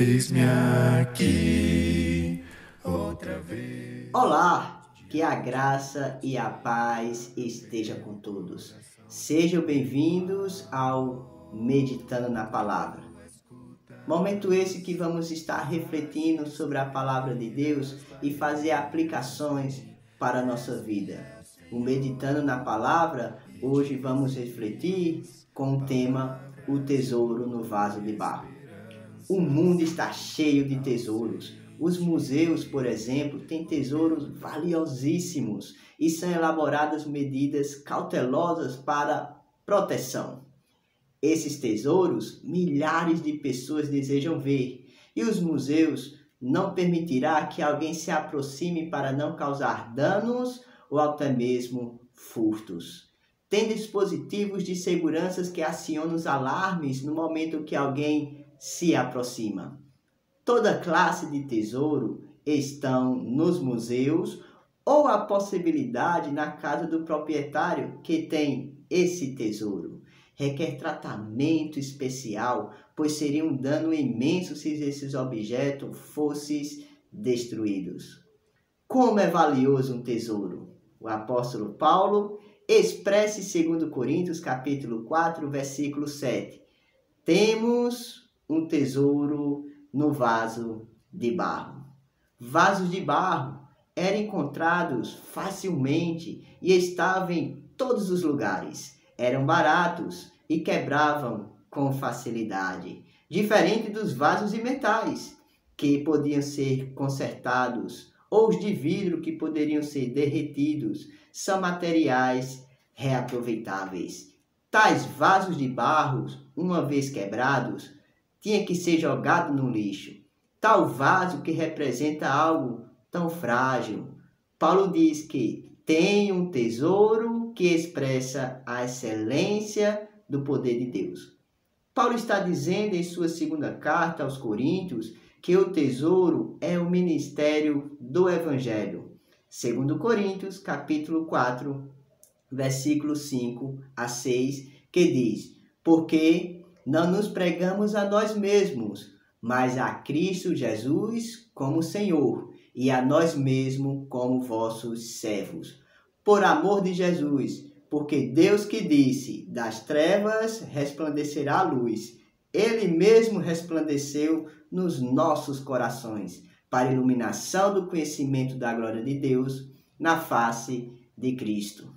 Eis-me aqui outra vez. Olá, que a graça e a paz esteja com todos. Sejam bem-vindos ao Meditando na Palavra. Momento esse que vamos estar refletindo sobre a Palavra de Deus e fazer aplicações para a nossa vida. O Meditando na Palavra, hoje vamos refletir com o tema O Tesouro no Vaso de Barro. O mundo está cheio de tesouros. Os museus, por exemplo, têm tesouros valiosíssimos e são elaboradas medidas cautelosas para proteção. Esses tesouros, milhares de pessoas desejam ver, e os museus não permitirá que alguém se aproxime para não causar danos ou até mesmo furtos. Tem dispositivos de segurança que acionam os alarmes no momento que alguém se aproxima. Toda classe de tesouro estão nos museus ou a possibilidade na casa do proprietário que tem esse tesouro. Requer tratamento especial, pois seria um dano imenso se esses objetos fossem destruídos. Como é valioso um tesouro? O apóstolo Paulo expressa em 2 Coríntios capítulo 4, versículo 7. Temos um tesouro no vaso de barro. Vasos de barro eram encontrados facilmente e estavam em todos os lugares. Eram baratos e quebravam com facilidade. Diferente dos vasos de metais, que podiam ser consertados, ou os de vidro, que poderiam ser derretidos, são materiais reaproveitáveis. Tais vasos de barro, uma vez quebrados, tinha que ser jogado no lixo. Tal vaso que representa algo tão frágil. Paulo diz que tem um tesouro que expressa a excelência do poder de Deus. Paulo está dizendo em sua segunda carta aos Coríntios que o tesouro é o ministério do Evangelho. 2 Coríntios, capítulo 4, versículos 5 a 6, que diz: porque não nos pregamos a nós mesmos, mas a Cristo Jesus como Senhor, e a nós mesmos como vossos servos. Por amor de Jesus, porque Deus que disse, das trevas resplandecerá a luz, Ele mesmo resplandeceu nos nossos corações, para a iluminação do conhecimento da glória de Deus na face de Cristo.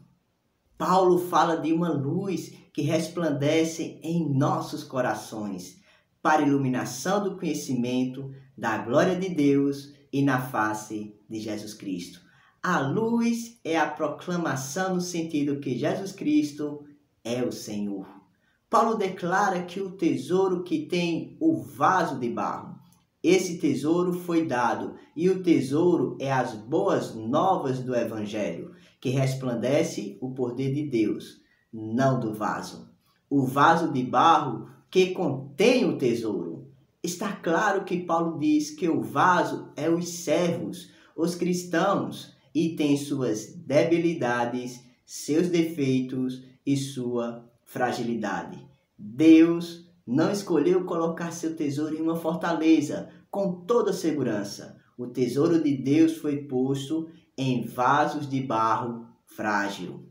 Paulo fala de uma luz que resplandece em nossos corações, para a iluminação do conhecimento da glória de Deus e na face de Jesus Cristo. A luz é a proclamação no sentido que Jesus Cristo é o Senhor. Paulo declara que o tesouro que tem o vaso de barro, esse tesouro foi dado, e o tesouro é as boas novas do Evangelho, que resplandece o poder de Deus, não do vaso. O vaso de barro que contém o tesouro. Está claro que Paulo diz que o vaso é os servos, os cristãos, e tem suas debilidades, seus defeitos e sua fragilidade. Deus não escolheu colocar seu tesouro em uma fortaleza com toda segurança. O tesouro de Deus foi posto em vasos de barro frágil.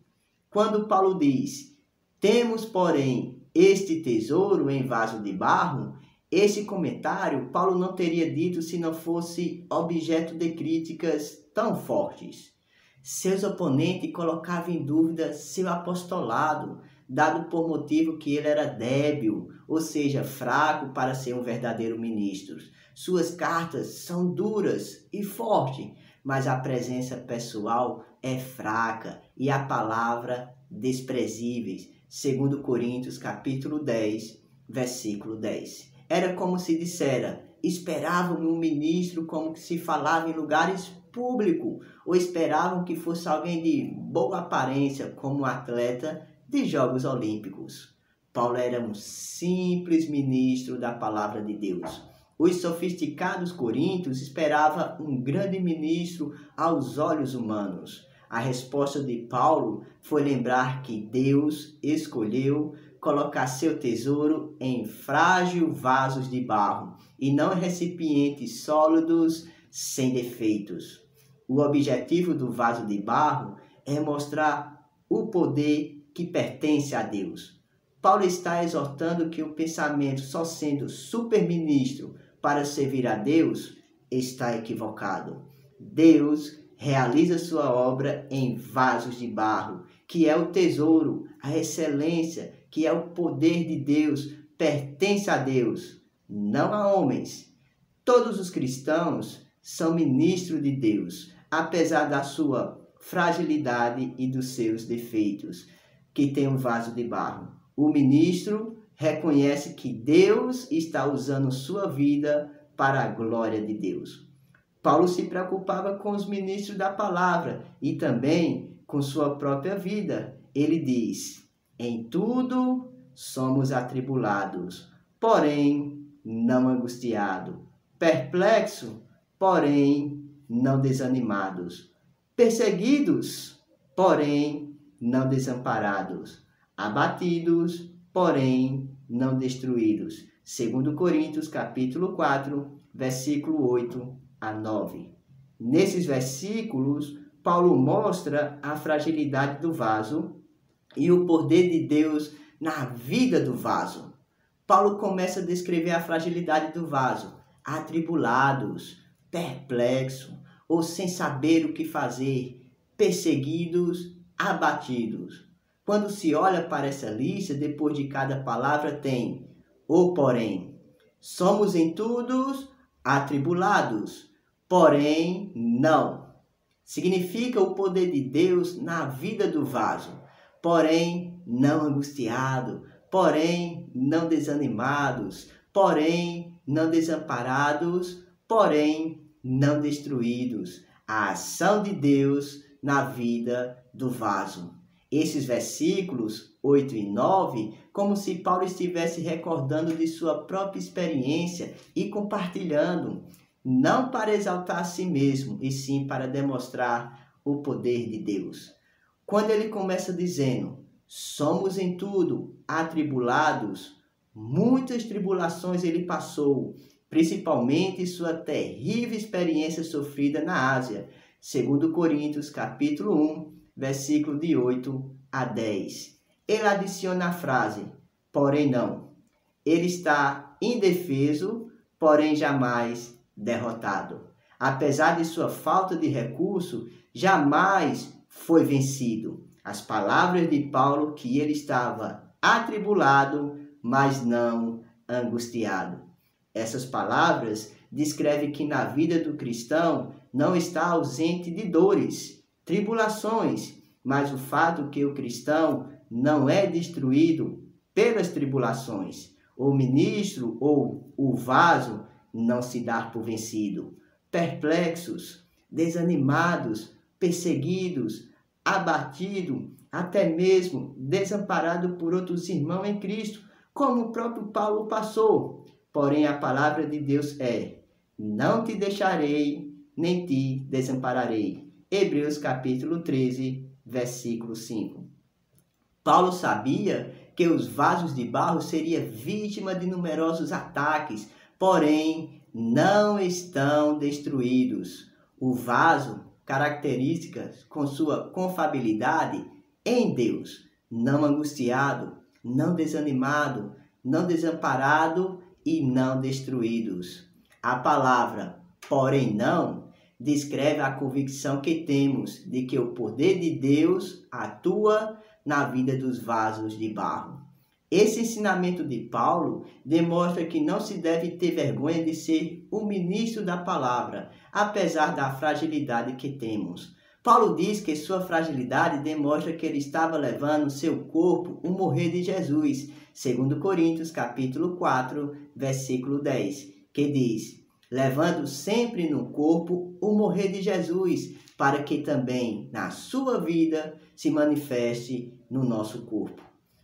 Quando Paulo diz, temos, porém, este tesouro em vaso de barro, esse comentário Paulo não teria dito se não fosse objeto de críticas tão fortes. Seus oponentes colocavam em dúvida seu apostolado, dado por motivo que ele era débil, ou seja, fraco para ser um verdadeiro ministro. Suas cartas são duras e fortes, mas a presença pessoal é fraca e a palavra desprezíveis. 2 Coríntios capítulo 10, versículo 10. Era como se dissera, esperavam um ministro como que se falava em lugares públicos, ou esperavam que fosse alguém de boa aparência como um atleta de Jogos Olímpicos. Paulo era um simples ministro da palavra de Deus. Os sofisticados coríntios esperavam um grande ministro aos olhos humanos. A resposta de Paulo foi lembrar que Deus escolheu colocar seu tesouro em frágil vasos de barro e não em recipientes sólidos sem defeitos. O objetivo do vaso de barro é mostrar o poder que pertence a Deus. Paulo está exortando que o pensamento só sendo superministro para servir a Deus está equivocado. Deus realiza sua obra em vasos de barro, que é o tesouro, a excelência, que é o poder de Deus, pertence a Deus, não a homens. Todos os cristãos são ministros de Deus, apesar da sua fragilidade e dos seus defeitos, que tem um vaso de barro. O ministro reconhece que Deus está usando sua vida para a glória de Deus. Paulo se preocupava com os ministros da palavra e também com sua própria vida. Ele diz: em tudo somos atribulados, porém não angustiados, perplexos, porém não desanimados, perseguidos, porém não desamparados, abatidos, porém não destruídos. 2 Coríntios capítulo 4, versículo 8 a 9. Nesses versículos, Paulo mostra a fragilidade do vaso e o poder de Deus na vida do vaso. Paulo começa a descrever a fragilidade do vaso, atribulados, perplexos ou sem saber o que fazer, perseguidos, abatidos. Quando se olha para essa lista, depois de cada palavra tem o porém. Somos em tudo atribulados, porém não. Significa o poder de Deus na vida do vaso, porém não angustiado, porém não desanimados, porém não desamparados, porém não destruídos. A ação de Deus na vida do vaso. Esses versículos 8 e 9, como se Paulo estivesse recordando de sua própria experiência e compartilhando, não para exaltar a si mesmo, e sim para demonstrar o poder de Deus. Quando ele começa dizendo, somos em tudo atribulados, muitas tribulações ele passou, principalmente sua terrível experiência sofrida na Ásia. 2 Coríntios capítulo 1, versículo de 8 a 10. Ele adiciona a frase, porém não. Ele está indefeso, porém jamais derrotado. Apesar de sua falta de recurso, jamais foi vencido. As palavras de Paulo que ele estava atribulado, mas não angustiado. Essas palavras descrevem que na vida do cristão não está ausente de dores, tribulações, mas o fato que o cristão não é destruído pelas tribulações. O ministro ou o vaso não se dá por vencido. Perplexos, desanimados, perseguidos, abatidos, até mesmo desamparado por outros irmãos em Cristo, como o próprio Paulo passou. Porém, a palavra de Deus é: não te deixarei, nem te desampararei. Hebreus capítulo 13, versículo 5. Paulo sabia que os vasos de barro seriam vítima de numerosos ataques, porém não estão destruídos. O vaso, características com sua confiabilidade em Deus, não angustiado, não desanimado, não desamparado e não destruídos. A palavra, porém não, descreve a convicção que temos de que o poder de Deus atua na vida dos vasos de barro. Esse ensinamento de Paulo demonstra que não se deve ter vergonha de ser o ministro da palavra, apesar da fragilidade que temos. Paulo diz que sua fragilidade demonstra que ele estava levando no seu corpo o morrer de Jesus, 2 Coríntios capítulo 4, versículo 10, que diz: levando sempre no corpo o morrer de Jesus, para que também na sua vida se manifeste no nosso corpo.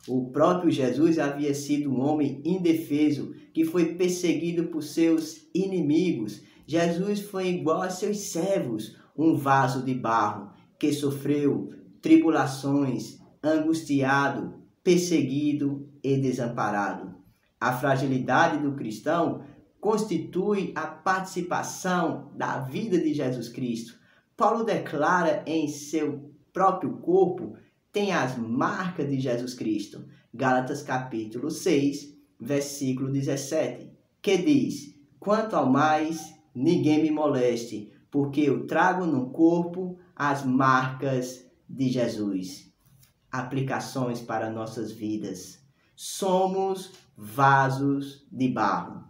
O próprio Jesus havia sido um homem indefeso, que foi perseguido por seus inimigos. Jesus foi igual a seus servos, um vaso de barro, que sofreu tribulações, angustiado, perseguido e desamparado. A fragilidade do cristão constitui a participação da vida de Jesus Cristo. Paulo declara em seu próprio corpo tem as marcas de Jesus Cristo. Gálatas capítulo 6, versículo 17, que diz: quanto ao mais, ninguém me moleste, porque eu trago no corpo as marcas de Jesus. Aplicações para nossas vidas. Somos vasos de barro.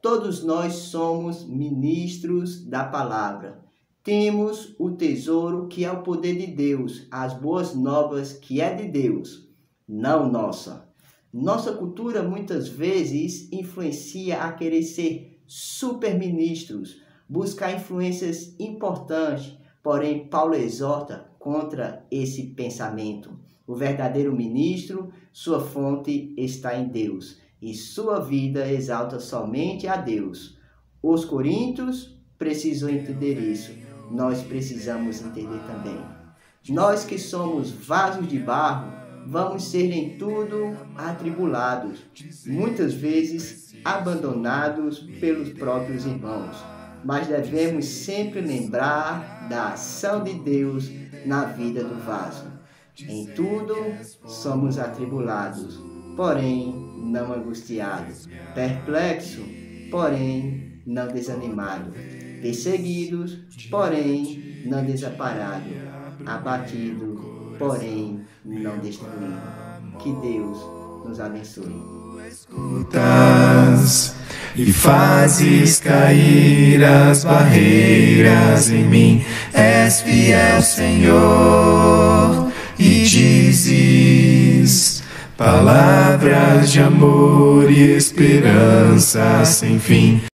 Todos nós somos ministros da palavra. Temos o tesouro que é o poder de Deus, as boas novas que é de Deus, não nossa. Nossa cultura muitas vezes influencia a querer ser superministros, buscar influências importantes, porém Paulo exorta contra esse pensamento. O verdadeiro ministro, sua fonte está em Deus e sua vida exalta somente a Deus. Os coríntios precisam entender isso. Nós precisamos entender também. Nós que somos vasos de barro, vamos ser em tudo atribulados, muitas vezes abandonados pelos próprios irmãos. Mas devemos sempre lembrar da ação de Deus na vida do vaso. Em tudo somos atribulados, porém não angustiados, perplexos, porém não desanimados, perseguidos, porém não desamparados, abatidos, porém não destruídos. Que Deus nos abençoe. Escutas e fazes cair as barreiras em mim. És fiel, Senhor, e dizes palavras de amor e esperança sem fim.